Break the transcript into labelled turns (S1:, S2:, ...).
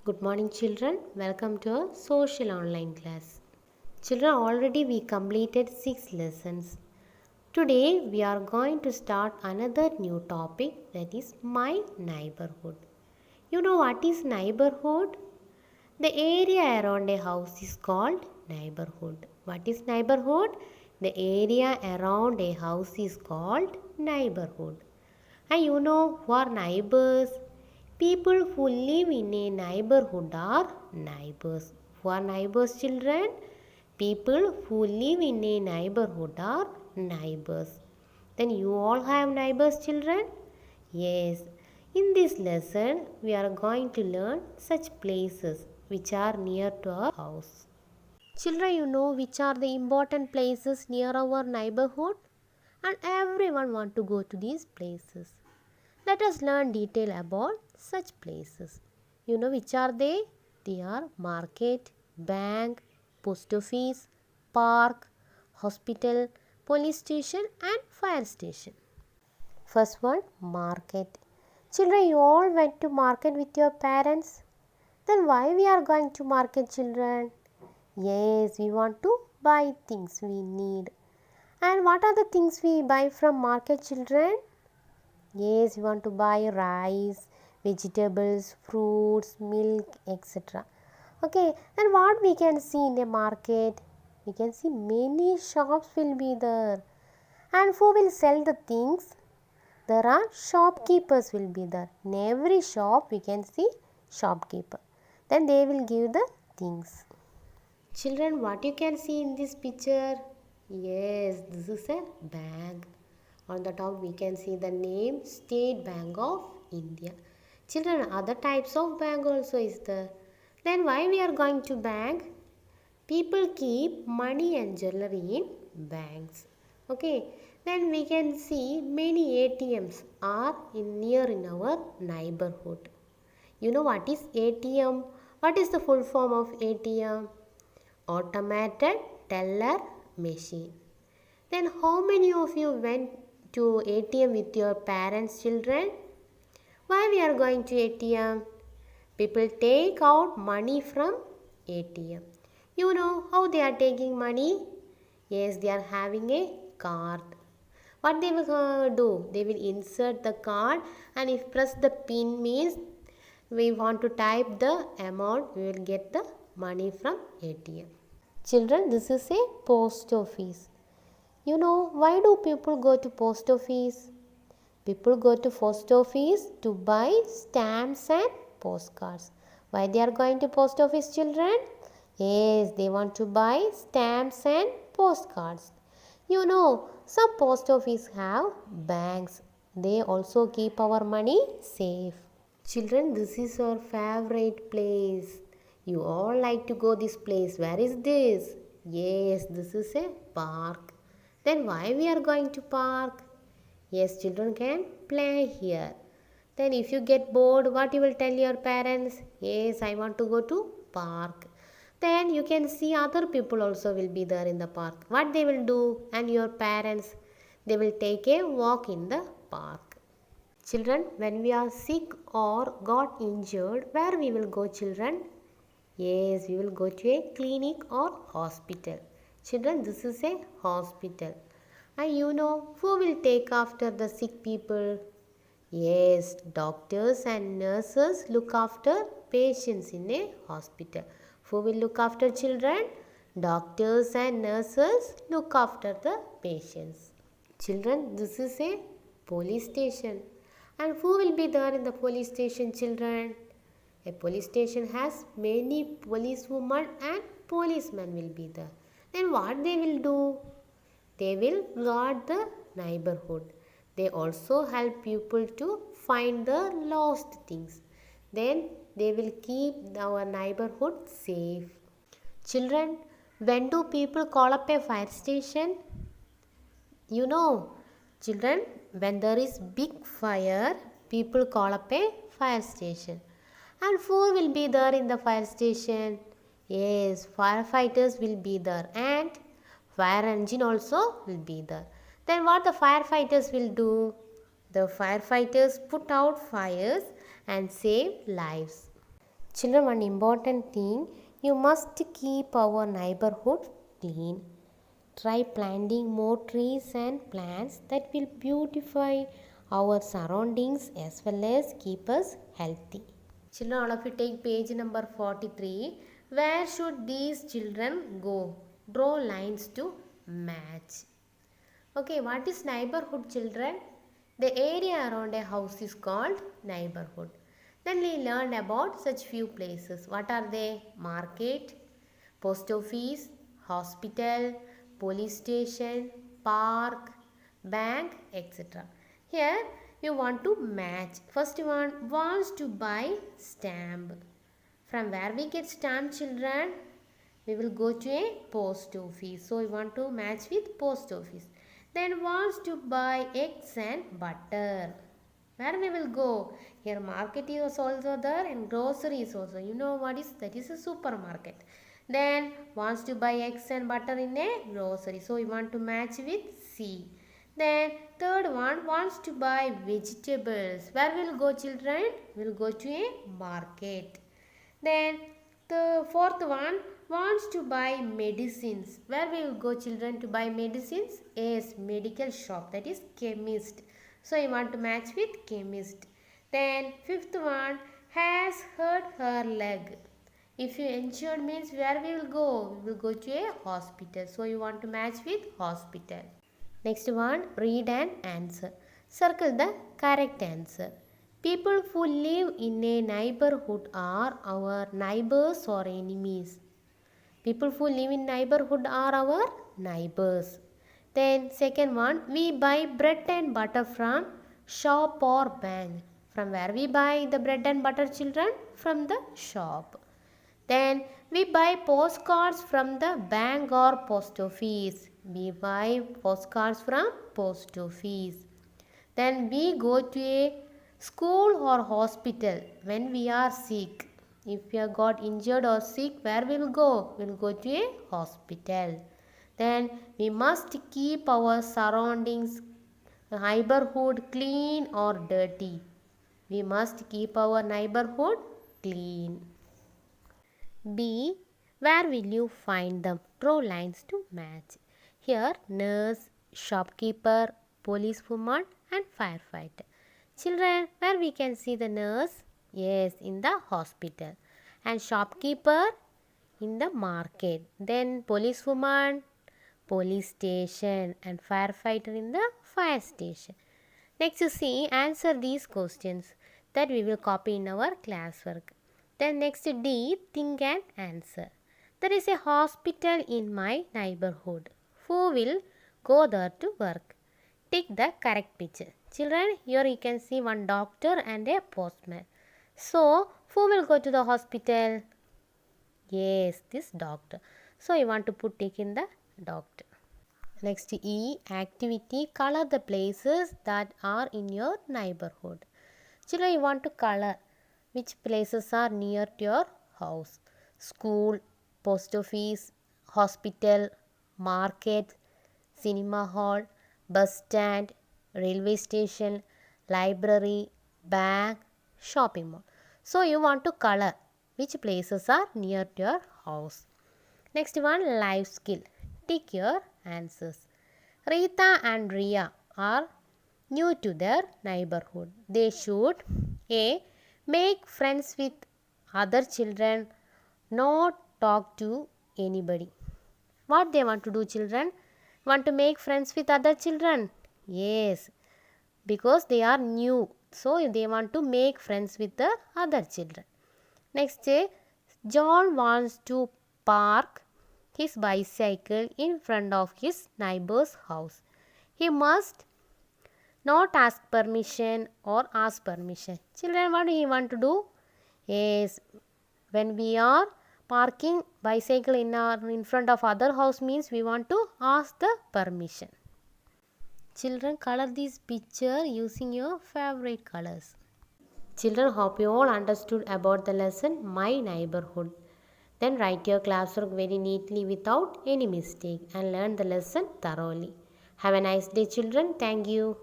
S1: Good morning children. Welcome to our social online class. Children, already we completed 6 lessons. Today we are going to start another new topic, that is my neighborhood. You know what is neighborhood? The area around a house is called neighborhood. What is neighborhood? The area around a house is called neighborhood. And you know who are neighbors? People who live in a neighborhood are neighbors. Who are neighbors, children? People who live in a neighborhood are neighbors. Then you all have neighbors, children? Yes. In this lesson, we are going to learn such places which are near to our house. Children, you know which are the important places near our neighborhood? And everyone want to go to these places. Let us learn detail about such places. You know which are they? They are market, bank, post office, park, hospital, police station and fire station. First one, market. Children, you all went to market with your parents. Then why we are going to market, children? Yes, we want to buy things we need. And what are the things we buy from market, children? Yes, we want to buy rice, vegetables, fruits, milk, etc. Okay, then what we can see in a market? We can see many shops will be there. And who will sell the things? There are shopkeepers will be there. In every shop we can see shopkeeper. Then they will give the things. Children, what you can see in this picture? Yes, this is a bank. On the top we can see the name State Bank of India. Children, other types of bank also is there. Then why we are going to bank? People keep money and jewelry in banks. Okay. Then we can see many ATMs are near in our neighborhood. You know what is ATM? What is the full form of ATM? Automated teller machine. Then how many of you went to ATM with your parents, children? Why we are going to ATM? People take out money from ATM. You know how they are taking money? Yes, they are having a card. What they will do? They will insert the card, and if press the pin means we want to type the amount, we will get the money from ATM. Children, this is a post office. You know, why do people go to post office? People go to post office to buy stamps and postcards. Why they are going to post office, children? Yes, they want to buy stamps and postcards. You know, some post office have banks. They also keep our money safe. Children, this is our favorite place. You all like to go this place. Where is this? Yes, this is a park. Then why we are going to park? Yes, children can play here. Then if you get bored, what you will tell your parents? Yes, I want to go to park. Then you can see other people also will be there in the park. What they will do? And your parents, they will take a walk in the park. Children, when we are sick or got injured, where we will go, children? Yes, we will go to a clinic or hospital. Children, this is a hospital. And you know who will take after the sick people? Yes, doctors and nurses look after patients in a hospital. Who will look after children? Doctors and nurses look after the patients. Children, this is a police station. And who will be there in the police station, children? A police station has many policewomen and policemen will be there. Then what they will do? They will guard the neighborhood. They also help people to find the lost things. Then they will keep our neighborhood safe. Children, when do people call up a fire station? You know, children, when there is big fire, people call up a fire station. And who will be there in the fire station? Yes, firefighters will be there and fire engine also will be there. Then what the firefighters will do? The firefighters put out fires and save lives. Children, one important thing, you must keep our neighborhood clean. Try planting more trees and plants that will beautify our surroundings as well as keep us healthy. Children, all of you take page number 43. Where should these children go? Draw lines to match. Okay, what is neighborhood, children? The area around a house is called neighborhood. Then we learned about such few places. What are they? Market, post office, hospital, police station, park, bank, etc. Here you want to match. First one wants to buy stamp. From where we get stamp, children? We will go to a post office. So we want to match with post office. Then wants to buy eggs and butter. Where we will go? Here market is also there and grocery is also. You know what is that? Is a supermarket. Then wants to buy eggs and butter in a grocery. So we want to match with C. Then third one wants to buy vegetables. Where will go, children? We will go to a market. Then the fourth one wants to buy medicines. Where will go, children, to buy medicines? Yes, medical shop, that is chemist. So you want to match with chemist. Then fifth one has hurt her leg. If you injured means where we will go? We will go to a hospital. So you want to match with hospital. Next one, read and answer. Circle the correct answer. People who live in a neighborhood are our neighbors or enemies. People who live in neighborhood are our neighbors. Then second one, we buy bread and butter from shop or bank. From where we buy the bread and butter, children? From the shop. Then we buy postcards from the bank or post office. We buy postcards from post office. Then we go to a school or hospital when we are sick. If we are got injured or sick, where we will go? We will go to a hospital. Then we must keep our surroundings, neighborhood clean or dirty. We must keep our neighborhood clean. B. Where will you find them? Draw lines to match. Here, nurse, shopkeeper, policewoman and firefighter. Children, where we can see the nurse? Yes, in the hospital. And shopkeeper in the market. Then policewoman, police station and firefighter in the fire station. Next you see, answer these questions that we will copy in our classwork. Then next D, think and answer. There is a hospital in my neighborhood. Who will go there to work? Take the correct picture. Children, here you can see one doctor and a postman. So, who will go to the hospital? Yes, this doctor. So, you want to put tick in the doctor. Next E, activity. Color the places that are in your neighborhood. Children, you want to color which places are near to your house. School, post office, hospital, market, cinema hall, bus stand, railway station, library, bank, shopping mall. So you want to color which places are near to your house. Next one, life skill. Tick your answers. Rita and Ria are new to their neighborhood. They should A. Make friends with other children, not talk to anybody. What they want to do, children? Want to make friends with other children? Yes, because they are new. So they want to make friends with the other children. Next, John wants to park his bicycle in front of his neighbor's house. He must not ask permission or ask permission. Children, what do you want to do? Yes, when we are parking bicycle in front of other house means we want to ask the permission. Children, color this picture using your favorite colors. Children, hope you all understood about the lesson My Neighborhood. Then write your classwork very neatly without any mistake and learn the lesson thoroughly. Have a nice day, children. Thank you.